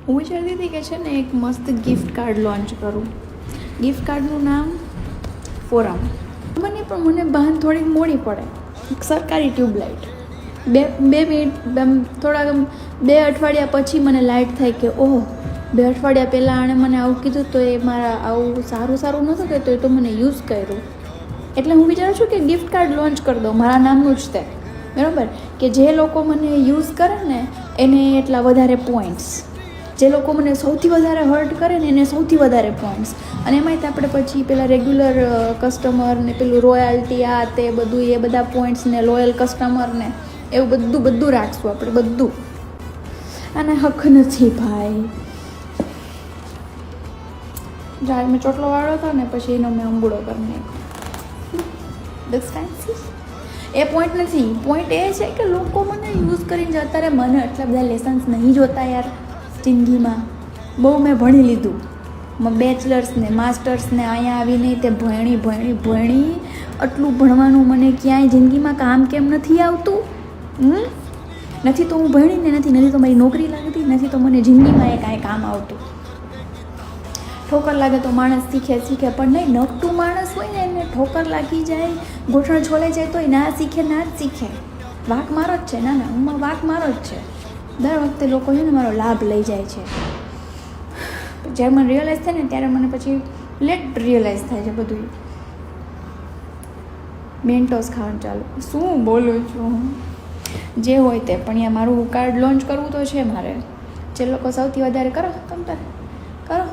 હું વિચારતી હતી કે છે ને એક મસ્ત ગિફ્ટ કાર્ડ લોન્ચ કરું. ગિફ્ટ કાર્ડનું નામ ફોરમ. મને બહાન થોડીક મોડી પડે. સરકારી ટ્યુબલાઇટ બે મિનિટ થોડાક 2 અઠવાડિયા પછી મને લાઇટ થાય કે ઓહ 2 અઠવાડિયા પહેલાં આણે મને આવું કીધું તો એ મારા આવું સારું નહોતું કહેતો, એ તો મને યુઝ કર્યું. એટલે હું વિચારું છું કે ગિફ્ટ કાર્ડ લોન્ચ કરી દઉં મારા નામનું જ તે, બરાબર? કે જે લોકો મને યુઝ કરે ને એને એટલા વધારે પોઈન્ટ્સ, જે લોકો મને સૌથી વધારે હર્ટ કરે ને એને સૌથી વધારે પોઈન્ટ્સ. અને એમાંય આપણે પછી પેલા રેગ્યુલર કસ્ટમર ને પેલું રોયાલ્ટી આ તે બધું એ બધા પોઈન્ટ્સ ને લોયલ કસ્ટમર ને એવું બધું રાખશું આપણે બધું. અને હક નથી ભાઈ. જ્યારે મેં ચોટલો વાળો હતો ને પછી એનો મેં અંબુડો કરી નાખ્યો. That's fancy. એ પોઈન્ટ નથી. પોઈન્ટ એ છે કે લોકો મને યુઝ કરીને જતા રહે. મને આટલા બધા લેસન્સ નહીં જોતા યાર જિંદગીમાં. બહુ મેં ભણી લીધું. બેચલર્સ ને માસ્ટર્સ ને અહીંયા આવીને તે ભણી આટલું ભણવાનું મને ક્યાંય જિંદગીમાં કામ કેમ નથી આવતું? નથી તો હું ભણીને નથી તો મારી નોકરી લાગતી, નથી તો મને જિંદગીમાં એ કાંઈ કામ આવતું. ઠોકર લાગે તો માણસ શીખે પણ નહીં. નકટું માણસ હોય ને એને ઠોકર લાગી જાય, ગોઠણ છોલાઈ જાય તોય ના જ શીખે. વાંક મારો જ છે. ના હું વાંક મારો જ છે. દર વખતે લોકો છે ને મારો લાભ લઈ જાય છે. જ્યારે મને રિયલાઇઝ થાય ને ત્યારે મને પછી લેટ રિયલાઇઝ થાય છે બધું. મેન્ટોસ ખાવાનું ચાલુ. શું બોલું છું હું? જે હોય તે. પણ અહીંયા મારું કાર્ડ લોન્ચ કરવું તો છે મારે. જે લોકો સૌથી વધારે કરો તમે તારે કરો.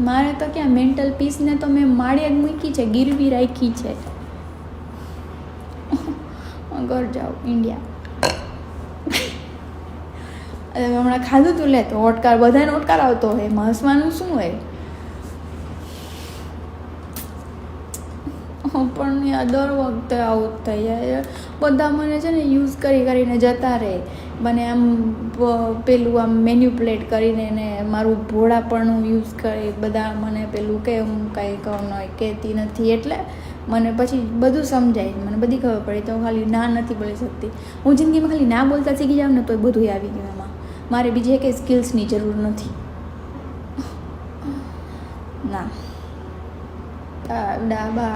મારે તો ક્યાં મેન્ટલ પીસને તો મેં માળે જ મૂકી છે, ગીરવી રાખી છે. ઘર જાઓ ઇન્ડિયા. હમણાં ખાધું તું લે તો ઓટકાર, બધાને ઓટકાર આવતો હોય, એમાં હસવાનું શું હોય? પણ યાર દર વખતે આવું જ થઈ જાય. બધા મને છે ને યુઝ કરીને જતા રહે. મને આમ પેલું આમ મેન્યુપ્લેટ કરીને ને મારું ભોળાપણું યુઝ કરી બધા મને પેલું કે હું કાંઈ કહું કહેતી નથી. એટલે મને પછી બધું સમજાય, મને બધી ખબર પડી. તો ખાલી ના નથી બોલી શકતી. હું જિંદગીમાં ખાલી ના બોલતા શીખી જાઉં ને તો બધું આવી ગયું એમાં. મારે બીજી કંઈ સ્કિલ્સની જરૂર નથી. ના ડાબા